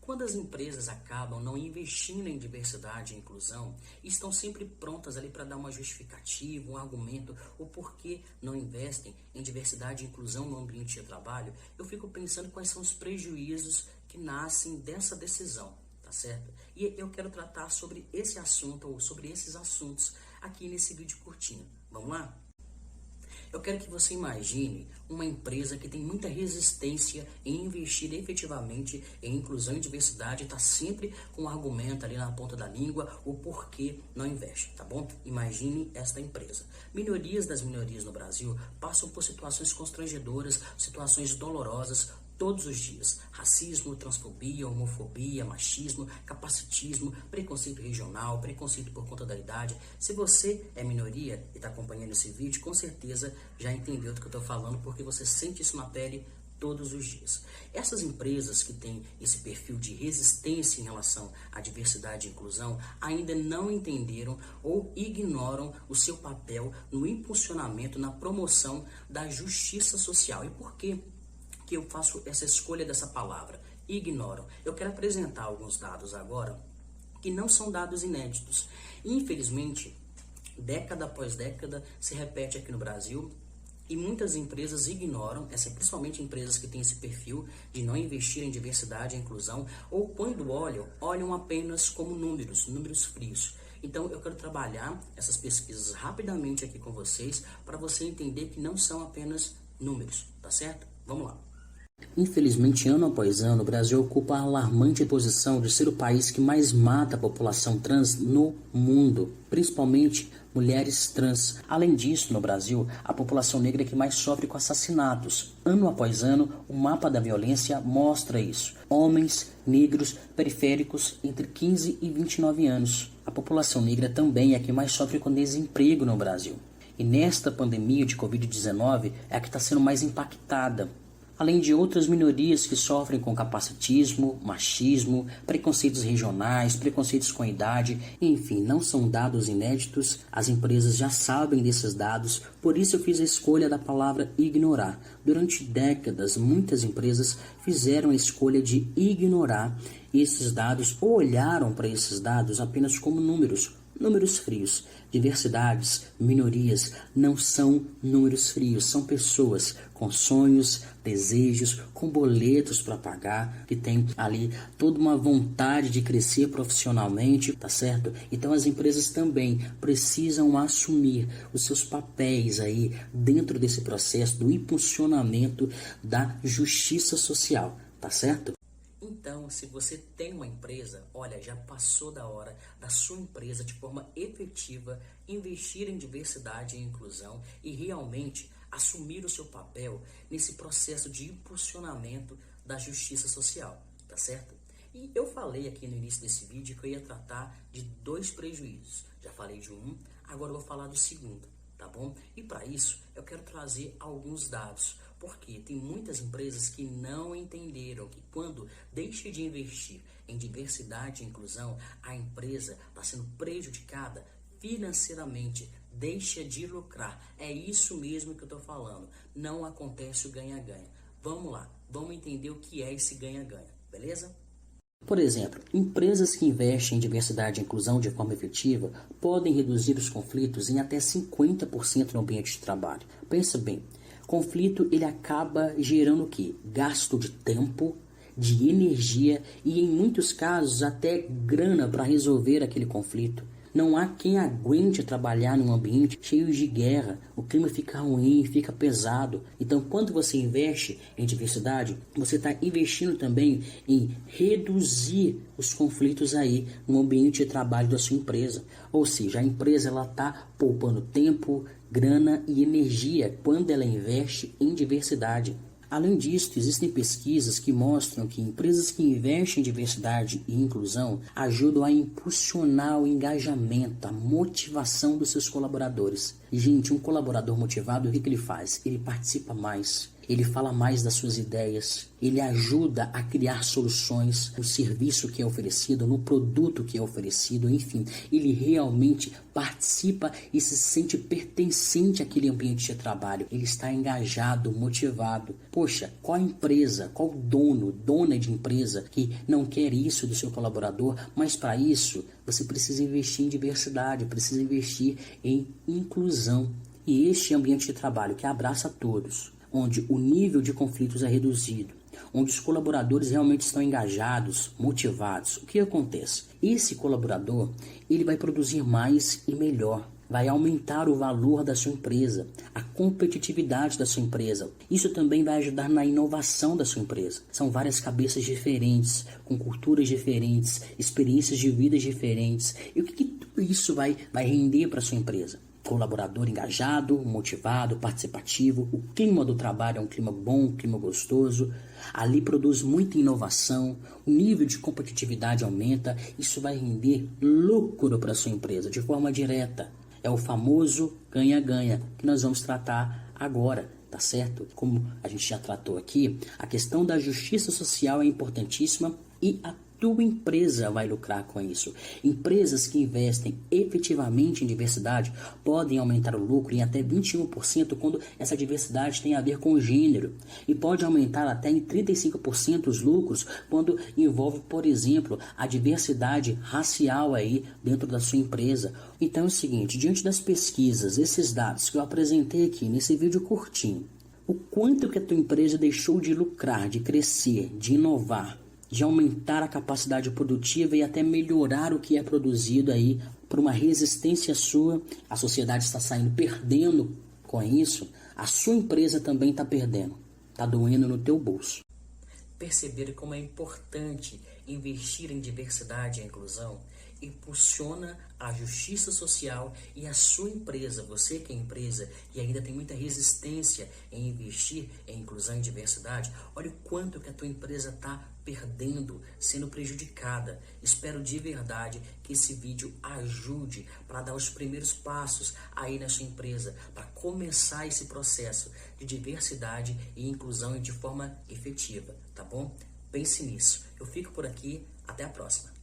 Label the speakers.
Speaker 1: Quando as empresas acabam não investindo em diversidade e inclusão, estão sempre prontas ali para dar uma justificativa, um argumento, o porquê não investem em diversidade e inclusão no ambiente de trabalho, eu fico pensando quais são os prejuízos que nascem dessa decisão, tá certo? E eu quero tratar sobre esse assunto ou sobre esses assuntos aqui nesse vídeo curtinho. Vamos lá? Eu quero que você imagine uma empresa que tem muita resistência em investir efetivamente em inclusão e diversidade, está sempre com um argumento ali na ponta da língua, o porquê não investe, tá bom? Imagine esta empresa. Minorias das minorias no Brasil passam por situações constrangedoras, situações dolorosas, todos os dias. Racismo, transfobia, homofobia, machismo, capacitismo, preconceito regional, preconceito por conta da idade. Se você é minoria e está acompanhando esse vídeo, com certeza já entendeu do que eu estou falando, porque você sente isso na pele todos os dias. Essas empresas que têm esse perfil de resistência em relação à diversidade e inclusão ainda não entenderam ou ignoram o seu papel no impulsionamento, na promoção da justiça social. E por quê que eu faço essa escolha dessa palavra? Ignoram. Eu quero apresentar alguns dados agora que não são dados inéditos. Infelizmente, década após década se repete aqui no Brasil e muitas empresas ignoram, principalmente empresas que têm esse perfil de não investir em diversidade e inclusão, ou quando olham apenas como números frios. Então eu quero trabalhar essas pesquisas rapidamente aqui com vocês para você entender que não são apenas números, tá certo? Vamos lá. Infelizmente, ano após ano, o Brasil ocupa a alarmante posição de ser o país que mais mata a população trans no mundo, principalmente mulheres trans. Além disso, no Brasil, a população negra é que mais sofre com assassinatos. Ano após ano, o mapa da violência mostra isso. Homens, negros, periféricos, entre 15 e 29 anos. A população negra também é a que mais sofre com desemprego no Brasil. E nesta pandemia de Covid-19 é a que está sendo mais impactada. Além de outras minorias que sofrem com capacitismo, machismo, preconceitos regionais, preconceitos com a idade, enfim, não são dados inéditos, as empresas já sabem desses dados, por isso eu fiz a escolha da palavra ignorar. Durante décadas, muitas empresas fizeram a escolha de ignorar esses dados ou olharam para esses dados apenas como números frios. Diversidades, minorias não são números frios, são pessoas com sonhos, desejos, com boletos para pagar, que tem ali toda uma vontade de crescer profissionalmente, tá certo? Então as empresas também precisam assumir os seus papéis aí dentro desse processo do impulsionamento da justiça social, tá certo? Então, se você tem uma empresa, olha, já passou da hora da sua empresa, de forma efetiva, investir em diversidade e inclusão e realmente assumir o seu papel nesse processo de impulsionamento da justiça social, tá certo? E eu falei aqui no início desse vídeo que eu ia tratar de 2 prejuízos. Já falei de um, agora eu vou falar do segundo, tá bom? E para isso, eu quero trazer alguns dados. Porque tem muitas empresas que não entenderam que quando deixa de investir em diversidade e inclusão, a empresa está sendo prejudicada financeiramente, deixa de lucrar. É isso mesmo que eu estou falando. Não acontece o ganha-ganha. Vamos lá, vamos entender o que é esse ganha-ganha, beleza? Por exemplo, empresas que investem em diversidade e inclusão de forma efetiva podem reduzir os conflitos em até 50% no ambiente de trabalho. Pensa bem. Conflito, ele acaba gerando o quê? Gasto de tempo, de energia e, em muitos casos, até grana para resolver aquele conflito. Não há quem aguente trabalhar num ambiente cheio de guerra. O clima fica ruim, fica pesado. Então, quando você investe em diversidade, você está investindo também em reduzir os conflitos aí no ambiente de trabalho da sua empresa. Ou seja, a empresa está poupando tempo, grana e energia quando ela investe em diversidade. Além disso, existem pesquisas que mostram que empresas que investem em diversidade e inclusão ajudam a impulsionar o engajamento, a motivação dos seus colaboradores. Gente, um colaborador motivado, o que ele faz? Ele participa mais, ele fala mais das suas ideias, ele ajuda a criar soluções no serviço que é oferecido, no produto que é oferecido, enfim, ele realmente participa e se sente pertencente àquele ambiente de trabalho. Ele está engajado, motivado. Poxa, qual empresa, qual dona de empresa que não quer isso do seu colaborador, mas para isso você precisa investir em diversidade, precisa investir em inclusão. E este ambiente de trabalho que abraça todos, onde o nível de conflitos é reduzido, onde os colaboradores realmente estão engajados, motivados, o que acontece? Esse colaborador, ele vai produzir mais e melhor, vai aumentar o valor da sua empresa, a competitividade da sua empresa. Isso também vai ajudar na inovação da sua empresa. São várias cabeças diferentes, com culturas diferentes, experiências de vida diferentes. E o que tudo isso vai render para a sua empresa? Colaborador engajado, motivado, participativo. O clima do trabalho é um clima bom, um clima gostoso. Ali produz muita inovação, o nível de competitividade aumenta. Isso vai render lucro para a sua empresa de forma direta. É o famoso ganha-ganha que nós vamos tratar agora, tá certo? Como a gente já tratou aqui, a questão da justiça social é importantíssima e a tua empresa vai lucrar com isso. Empresas que investem efetivamente em diversidade podem aumentar o lucro em até 21% quando essa diversidade tem a ver com gênero. E pode aumentar até em 35% os lucros quando envolve, por exemplo, a diversidade racial aí dentro da sua empresa. Então é o seguinte, diante das pesquisas, esses dados que eu apresentei aqui nesse vídeo curtinho, o quanto que a tua empresa deixou de lucrar, de crescer, de inovar, de aumentar a capacidade produtiva e até melhorar o que é produzido aí por uma resistência sua. A sociedade está saindo perdendo com isso, a sua empresa também está perdendo, está doendo no teu bolso. Perceber como é importante investir em diversidade e inclusão impulsiona a justiça social e a sua empresa, você que é empresa e ainda tem muita resistência em investir em inclusão e diversidade, olha o quanto que a tua empresa está perdendo, sendo prejudicada. Espero de verdade que esse vídeo ajude para dar os primeiros passos aí na sua empresa, para começar esse processo de diversidade e inclusão de forma efetiva, tá bom? Pense nisso. Eu fico por aqui, até a próxima.